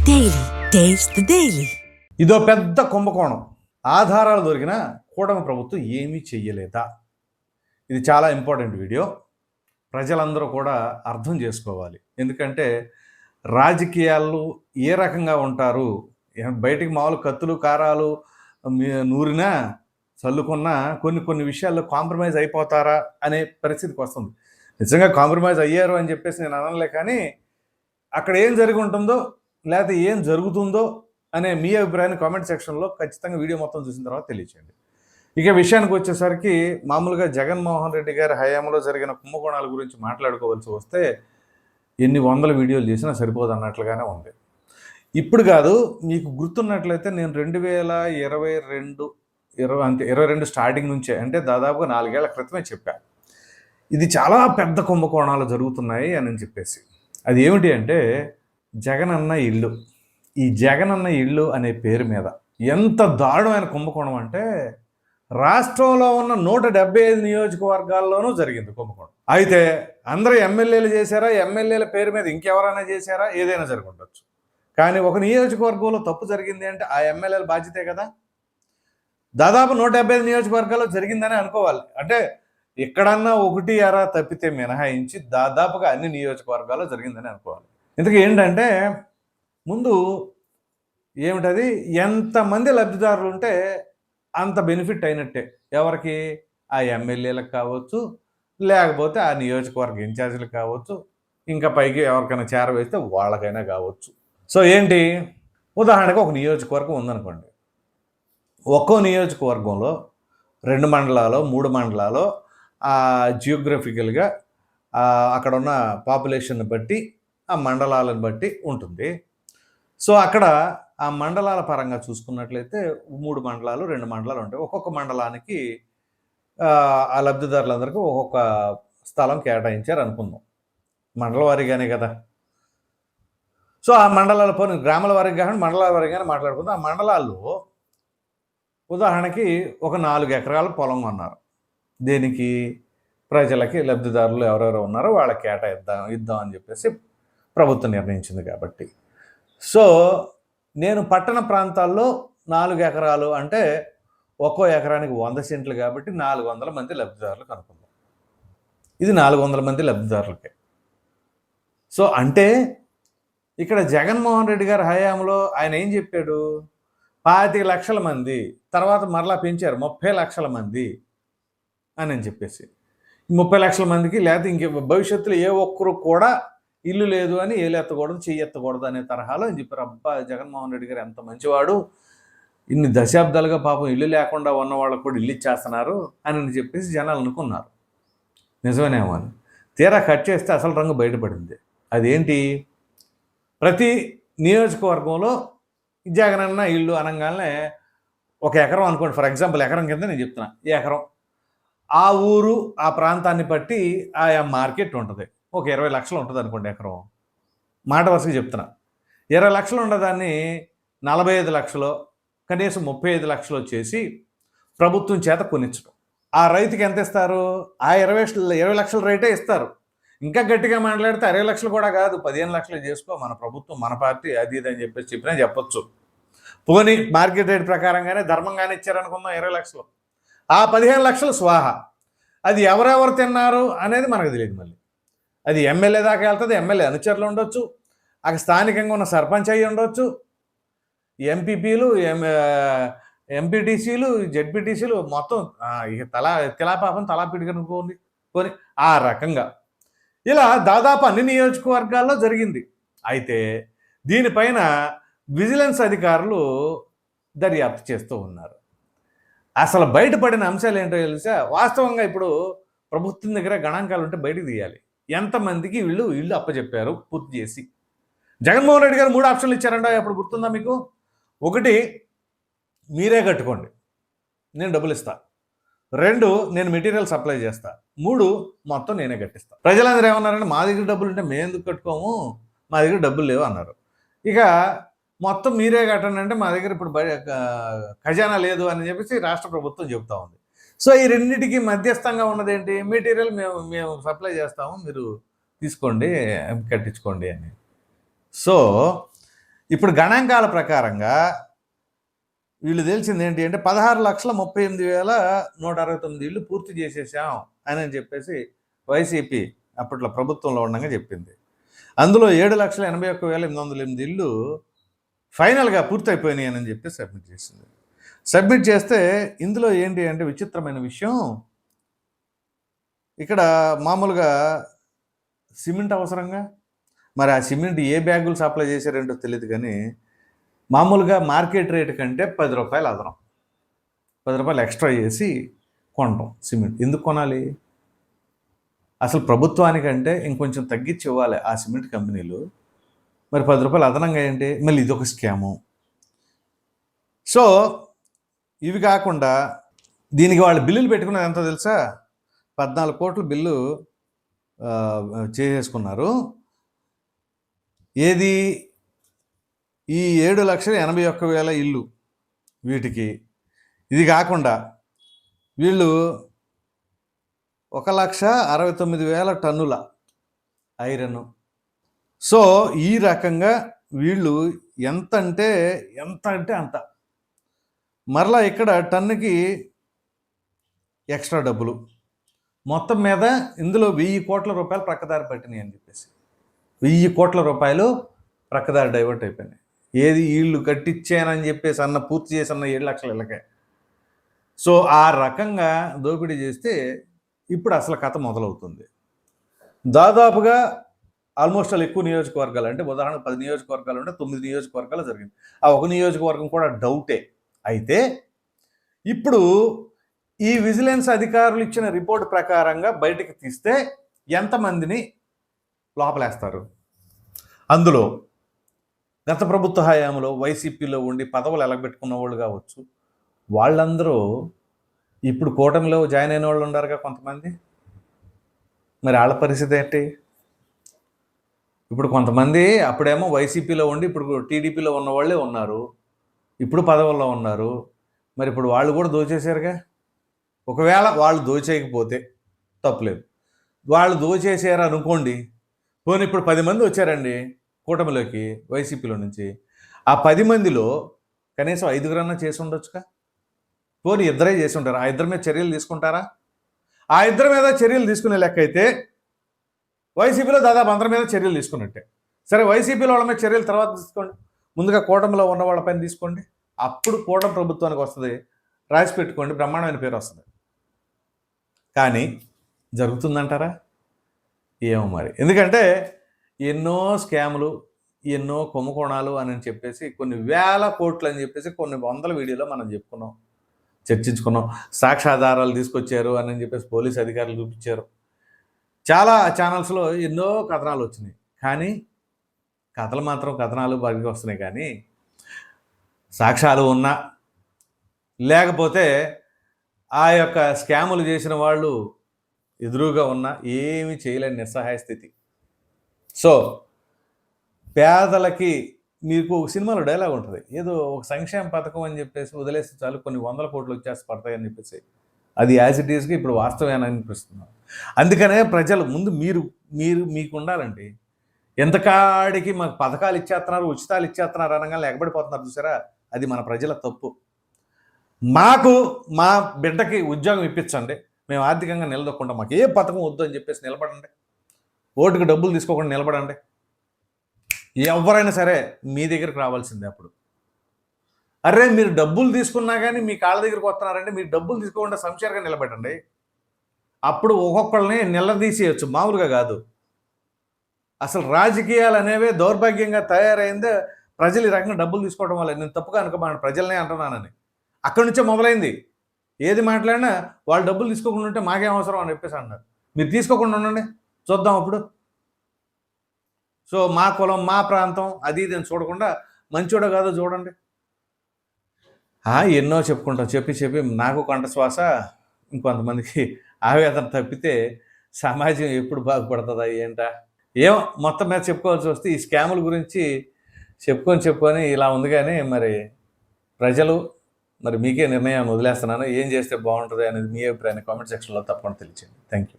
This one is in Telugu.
Daily taste the daily. ఇదో పెద్ద కుంభకోణం. ఆధారాలు దొరికినా కూటమి ప్రభుత్వం ఏమీ చెయ్యలేదా? ఇది చాలా ఇంపార్టెంట్ వీడియో. ప్రజలందరూ కూడా అర్థం చేసుకోవాలి. ఎందుకంటే రాజకీయాలు ఏ రకంగా ఉంటారు, బయటికి మామూలు కత్తులు కారాలు నూరినా చల్లుకున్నా కొన్ని విషయాల్లో కాంప్రమైజ్ అయిపోతారా అనే పరిస్థితికి వస్తుంది. నిజంగా కాంప్రమైజ్ అయ్యారు అని చెప్పేసి నేను అనలే, కానీ అక్కడ ఏం జరిగి ఉంటుందో లేకపోతే ఏం జరుగుతుందో అనే మీ అభిప్రాయాన్ని కామెంట్ సెక్షన్లో ఖచ్చితంగా వీడియో మొత్తం చూసిన తర్వాత తెలియచేయండి. ఇక విషయానికి వచ్చేసరికి మామూలుగా జగన్మోహన్ రెడ్డి గారి హయాంలో జరిగిన కుంభకోణాల గురించి మాట్లాడుకోవాల్సి వస్తే ఎన్ని వందల వీడియోలు చేసినా సరిపోదు అన్నట్లుగానే ఉంది. ఇప్పుడు కాదు, మీకు గుర్తున్నట్లయితే నేను 2022 స్టార్టింగ్ నుంచే, అంటే దాదాపుగా 4 ఏళ్ల క్రితమే చెప్పాను, ఇది చాలా పెద్ద కుంభకోణాలు జరుగుతున్నాయి అని చెప్పేసి. అది ఏమిటి అంటే జగనన్న ఇల్లు. ఈ జగనన్న ఇల్లు అనే పేరు మీద ఎంత దారుణమైన కుంభకోణం అంటే రాష్ట్రంలో ఉన్న 175 నియోజకవర్గాల్లోనూ జరిగింది కుంభకోణం. అయితే అందరూ ఎమ్మెల్యేలు చేశారా, ఎమ్మెల్యేల పేరు మీద ఇంకెవరైనా చేశారా, ఏదైనా జరిగి ఉండొచ్చు. కానీ ఒక నియోజకవర్గంలో తప్పు జరిగింది అంటే ఆ ఎమ్మెల్యేల బాధ్యతే కదా. దాదాపు 175 నియోజకవర్గాల్లో జరిగిందని అనుకోవాలి. అంటే ఎక్కడన్నా ఒకటి అరా తప్పితే మినహాయించి దాదాపుగా అన్ని నియోజకవర్గాల్లో జరిగిందని అనుకోవాలి. ఇంతకీ ఏంటంటే ముందు ఏమిటది, ఎంతమంది లబ్ధిదారులు ఉంటే అంత బెనిఫిట్ అయినట్టే. ఎవరికి? ఆ ఎమ్మెల్యేలకు కావచ్చు, లేకపోతే ఆ నియోజకవర్గ ఇన్ఛార్జీలకు కావచ్చు, ఇంకా పైకి ఎవరికైనా చేరవేస్తే వాళ్ళకైనా కావచ్చు. సో ఏంటి, ఉదాహరణకు ఒక నియోజకవర్గం ఉందనుకోండి. ఒక్కో నియోజకవర్గంలో 2 మండలాలు 3 మండలాలు జియోగ్రఫికల్గా అక్కడ ఉన్న పాపులేషన్ బట్టి ఆ మండలాలను బట్టి ఉంటుంది. సో అక్కడ ఆ మండలాల పరంగా చూసుకున్నట్లయితే 3 మండలాలు 2 మండలాలు ఉంటాయి. ఒక్కొక్క మండలానికి ఆ లబ్ధిదారులందరికీ ఒక్కొక్క స్థలం కేటాయించారు అనుకుందాం. మండల వారీగానే కదా. సో ఆ మండలాల పోనీ గ్రామాల వారికి కానీ మండలాల వారీగానే మాట్లాడుకుందాం. ఆ మండలాల్లో ఉదాహరణకి ఒక 4 ఎకరాల పొలం కొన్నారు. దేనికి? ప్రజలకి, లబ్ధిదారులు ఎవరెవరు ఉన్నారో వాళ్ళకి ఇద్దాం అని చెప్పేసి ప్రభుత్వం నిర్ణయించింది కాబట్టి. సో నేను పట్టణ ప్రాంతాల్లో 4 ఎకరాలు అంటే ఒక్కో ఎకరానికి 100 సెంట్లు కాబట్టి 400 మంది లబ్ధిదారులకు అనుకుందాం. ఇది 400 మంది లబ్ధిదారులకే. సో అంటే ఇక్కడ జగన్మోహన్ రెడ్డి గారి హయాంలో ఆయన ఏం చెప్పాడు, 25 లక్షల మంది, తర్వాత మరలా పెంచారు 30 లక్షల మంది అని చెప్పేసి. 30 లక్షల మందికి లేకపోతే ఇంక భవిష్యత్తులో ఏ ఒక్కరు కూడా ఇల్లు లేదు అని ఏలెత్తకూడదు, చెయ్యెత్తకూడదు అనే తరహాలో అని చెప్పారు. అబ్బా, జగన్మోహన్ రెడ్డి గారు ఎంత మంచివాడు, ఇన్ని దశాబ్దాలుగా పాపం ఇల్లు లేకుండా ఉన్న వాళ్ళకు కూడా ఇల్లు ఇచ్చేస్తున్నారు అని చెప్పేసి జనాలు అనుకున్నారు. నిజమేనేమో అని తీరా కట్ చేస్తే అసలు రంగు బయటపడింది. అదేంటి, ప్రతి నియోజకవర్గంలో జగనన్న ఇల్లు అనగానే ఒక ఎకరం అనుకోండి, ఫర్ ఎగ్జాంపుల్ ఎకరం కింద నేను చెప్తున్నా, ఈ ఎకరం ఆ ఊరు ఆ ప్రాంతాన్ని బట్టి ఆయా మార్కెట్ ఉంటుంది. ఒక 20 లక్షలు ఉంటుంది అనుకోండి ఎకరం, మాట వరుసగా చెప్తున్నా. 20 లక్షలు ఉండదాన్ని 45 లక్షలు, కనీసం 35 లక్షలు చేసి ప్రభుత్వం చేత కొనిచ్చడం. ఆ రైతుకి ఎంత ఇస్తారు? ఆ 20 లక్షల రేటే ఇస్తారు. ఇంకా గట్టిగా మాట్లాడితే 60 లక్షలు కూడా కాదు, 15 లక్షలు చేసుకో, మన ప్రభుత్వం మన పార్టీ అది ఇది అని చెప్పేసి చెప్పినా చెప్పొచ్చు. పోనీ మార్కెట్ రేట్ ప్రకారంగానే ధర్మంగానే ఇచ్చారనుకుందాం 20 లక్షలు. ఆ 15 లక్షలు స్వాహ. అది ఎవరెవరు తిన్నారు అనేది మనకు తెలియదు. మళ్ళీ అది ఎమ్మెల్యే దాకా వెళ్తుంది, ఎమ్మెల్యే అనుచరులు ఉండొచ్చు, అక్కడ స్థానికంగా ఉన్న సర్పంచ్ అయ్యి ఉండొచ్చు, ఎంపీపీలు, ఎంపీటీసీలు, జెడ్పీటీసీలు, మొత్తం ఇక తిలాపాపం తలా పిడికను కొని ఆ రకంగా ఇలా దాదాపు అన్ని నియోజకవర్గాల్లో జరిగింది. అయితే దీనిపైన విజిలెన్స్ అధికారులు దర్యాప్తు చేస్తూ ఉన్నారు. అసలు బయటపడిన అంశాలు ఏంటో తెలుసా? వాస్తవంగా ఇప్పుడు ప్రభుత్వం దగ్గర గణాంకాలు ఉంటే బయటకు తీయాలి. ఎంతమందికి ఇల్లు అప్పచెప్పారు పూర్తి చేసి. జగన్మోహన్ రెడ్డి గారు 3 ఆప్షన్లు ఇచ్చారంట, అప్పుడు గుర్తుందా మీకు? 1, మీరే కట్టుకోండి, నేను డబ్బులు ఇస్తా. 2, నేను మెటీరియల్ సప్లై చేస్తా. 3, మొత్తం నేనే కట్టిస్తా. ప్రజలందరూ ఏమన్నారంటే, మా దగ్గర డబ్బులు ఉంటే మేము ఎందుకు కట్టుకోము, మా దగ్గర డబ్బులు లేవు అన్నారు. ఇక మొత్తం మీరే కట్టండి అంటే మా దగ్గర ఇప్పుడు ఖజానా లేదు అని చెప్పేసి రాష్ట్ర ప్రభుత్వం చెబుతా ఉంది. సో ఈ రెండింటికి మధ్యస్థంగా ఉన్నదేంటి, మెటీరియల్ మేము సప్లై చేస్తాము, మీరు తీసుకోండి, కట్టించుకోండి అని. సో ఇప్పుడు గణాంకాల ప్రకారంగా వీళ్ళు తెలిసింది ఏంటి అంటే 16,38,169 ఇళ్ళు పూర్తి చేసేసాం అని చెప్పేసి వైసీపీ అప్పట్లో ప్రభుత్వంలో ఉండగా చెప్పింది. అందులో 7,81,808 ఇళ్ళు ఫైనల్గా పూర్తయిపోయినాయి అని చెప్పి సబ్మిట్ చేసింది. సబ్మిట్ చేస్తే ఇందులో ఏంటి అంటే విచిత్రమైన విషయం, ఇక్కడ మామూలుగా సిమెంట్ అవసరంగా, మరి ఆ సిమెంట్ ఏ బ్యాగులు సప్లై చేశారేంటో తెలియదు, కానీ మామూలుగా మార్కెట్ రేటు కంటే 10 రూపాయలు అదనం, 10 రూపాయలు ఎక్స్ట్రా చేసి కొనడం సిమెంట్. ఎందుకు కొనాలి? అసలు ప్రభుత్వానికంటే ఇంకొంచెం తగ్గించి ఇవ్వాలి ఆ సిమెంట్ కంపెనీలు. మరి 10 రూపాయలు అదనంగా ఏంటి? మళ్ళీ ఇదొక స్కాము. సో ఇవి కాకుండా దీనికి వాళ్ళు బిల్లులు పెట్టుకున్నది ఎంతో తెలుసా? 14 కోట్ల బిల్లు చేసేసుకున్నారు. ఏది? ఈ 7,81,000 ఇల్లు వీటికి. ఇది కాకుండా వీళ్ళు 1,69,000 టన్నుల ఐరన్. సో ఈ రకంగా వీళ్ళు ఎంత అంటే అంత. మరలా ఇక్కడ టన్నుకి ఎక్స్ట్రా డబ్బులు. మొత్తం మీద ఇందులో 1,000 కోట్ల రూపాయలు ప్రక్కదారి పట్టినాయి అని చెప్పేసి, 1,000 కోట్ల రూపాయలు ప్రక్కదారి డైవర్ట్ అయిపోయినాయి. ఏది? వీళ్ళు కట్టించానని చెప్పేసి పూర్తి చేసి 7 లక్షల ఇళ్ళకే. సో ఆ రకంగా దోపిడీ చేస్తే ఇప్పుడు అసలు కథ మొదలవుతుంది. దాదాపుగా ఆల్మోస్ట్ ఎక్కువ నియోజకవర్గాలు, అంటే ఉదాహరణకు 10 నియోజకవర్గాలు ఉంటే 9 నియోజకవర్గాలు జరిగింది. ఆ ఒక నియోజకవర్గం కూడా డౌటే. అయితే ఇప్పుడు ఈ విజిలెన్స్ అధికారులు ఇచ్చిన రిపోర్ట్ ప్రకారంగా బయటకు తీస్తే ఎంతమందిని లోపలేస్తారు? అందులో గత ప్రభుత్వ హయాంలో వైసీపీలో ఉండి పదవులు ఎలగబెట్టుకున్న వాళ్ళు కావచ్చు, వాళ్ళందరూ ఇప్పుడు కూటమిలో జాయిన్ అయిన వాళ్ళు ఉన్నారుగా కొంతమంది. మరి వాళ్ళ పరిస్థితి ఏంటి? ఇప్పుడు కొంతమంది అప్పుడేమో వైసీపీలో ఉండి ఇప్పుడు టీడీపీలో ఉన్న వాళ్ళే ఉన్నారు, ఇప్పుడు పదవుల్లో ఉన్నారు. మరి ఇప్పుడు వాళ్ళు కూడా దోచేశారుగా. ఒకవేళ వాళ్ళు దోచేయకపోతే తప్పులేదు, వాళ్ళు దోచేసారు అనుకోండి. పోనీ ఇప్పుడు 10 మంది వచ్చారండి కూటమిలోకి వైసీపీలో నుంచి. ఆ 10 మందిలో కనీసం 5గురన్నా చేసి ఉండొచ్చుగా. పోనీ 2 చేసి ఉంటారు. ఆ 2 మీద చర్యలు తీసుకుంటారా? ఆ 2 మీద చర్యలు తీసుకునే లెక్క అయితే వైసీపీలో దాదాపు అందరి మీద చర్యలు తీసుకున్నట్టే. సరే, వైసీపీలో వాళ్ళ మీద చర్యలు తర్వాత తీసుకోండి, ముందుగా కూటమిలో ఉన్న వాళ్ళపైన తీసుకోండి. అప్పుడు కూటమి ప్రభుత్వానికి వస్తుంది, రాసి పెట్టుకోండి, బ్రహ్మాండమైన పేరు వస్తుంది. కానీ జరుగుతుందంటారా? ఏమో మరి. ఎందుకంటే ఎన్నో స్కాములు, ఎన్నో కుంభకోణాలు అని చెప్పేసి కొన్ని వేల కోట్లు అని చెప్పేసి కొన్ని వందల వీడియోలో మనం చెప్పుకున్నాం, చర్చించుకున్నాం. సాక్ష్యాధారాలు తీసుకొచ్చారు అని చెప్పేసి పోలీసు అధికారులు చూపించారు. చాలా ఛానల్స్లో ఎన్నో కథనాలు వచ్చినాయి. కానీ కథలు మాత్రం కథనాలు బయటకు వస్తున్నాయి. కానీ సాక్ష్యాలు ఉన్నా లేకపోతే ఆ యొక్క స్కాములు చేసిన వాళ్ళు ఎదురుగా ఉన్నా ఏమీ చేయలేని నిస్సహాయ స్థితి. సో పేదలకి మీకు సినిమాలో డైలాగ్ ఉంటుంది, ఏదో ఒక సంక్షేమ పథకం అని చెప్పేసి వదిలేస్తే చాలు కొన్ని 100 కోట్లు వచ్చేసి పడతాయని చెప్పేసి. అది యాజ్ ఇట్ ఈస్గా ఇప్పుడు వాస్తవేనా అనిపిస్తున్నాం. అందుకనే ప్రజలు ముందు మీకు ఉండాలండి. ఎంతకాడికి మాకు పథకాలు ఇచ్చేస్తున్నారు, ఉచితాలు ఇచ్చేస్తున్నారు అనగా ఎగబడిపోతున్నారు చూసారా, అది మన ప్రజల తప్పు. మాకు మా బిడ్డకి ఉద్యోగం ఇప్పించండి, మేము ఆర్థికంగా నిలదొక్కుంటాం, మాకు ఏ పథకం వద్దు అని చెప్పేసి నిలబడండి. ఓటుకు డబ్బులు తీసుకోకుండా నిలబడండి. ఎవరైనా సరే మీ దగ్గరికి రావాల్సిందే. అప్పుడు అరే మీరు డబ్బులు తీసుకున్నా కానీ మీ కాళ్ళ దగ్గరికి వస్తున్నారంటే మీరు డబ్బులు తీసుకోకుండా సంశయంగా నిలబెట్టండి. అప్పుడు ఒక్కొక్కళ్ళని నిలదీసేయచ్చు, మామూలుగా కాదు. అసలు రాజకీయాలు అనేవే దౌర్భాగ్యంగా తయారైందే ప్రజలు ఈ రకంగా డబ్బులు తీసుకోవడం వల్ల. నేను తప్పుగా అనుకోమాను, ప్రజలనే అంటున్నానని. అక్కడి నుంచే మొదలైంది. ఏది మాట్లాడినా వాళ్ళు డబ్బులు తీసుకోకుండా ఉంటే మాకేం అవసరం అని చెప్పేసి అన్నారు. మీరు తీసుకోకుండా ఉండండి, చూద్దాం అప్పుడు. సో మా కులం, మా ప్రాంతం అది ఇది అని చూడకుండా మంచోడో కాదో చూడండి. ఎన్నో చెప్పుకుంటాం, చెప్పి నాకు కంఠశ్వాస, ఇంకొంతమందికి ఆవేదన తప్పితే సమాజం ఎప్పుడు బాగుపడుతుందా ఏంటా ఏమో. మొత్తం మీద చెప్పుకోవాల్సి వస్తే ఈ స్కాముల గురించి చెప్పుకొని ఇలా ఉంది. కానీ మరి ప్రజలు, మరి మీకే నిర్ణయాన్ని వదిలేస్తున్నాను. ఏం చేస్తే బాగుంటుంది అనేది మీ అభిప్రాయాన్ని కామెంట్ సెక్షన్లో తప్పకుండా తెలియచేయండి. Thank you.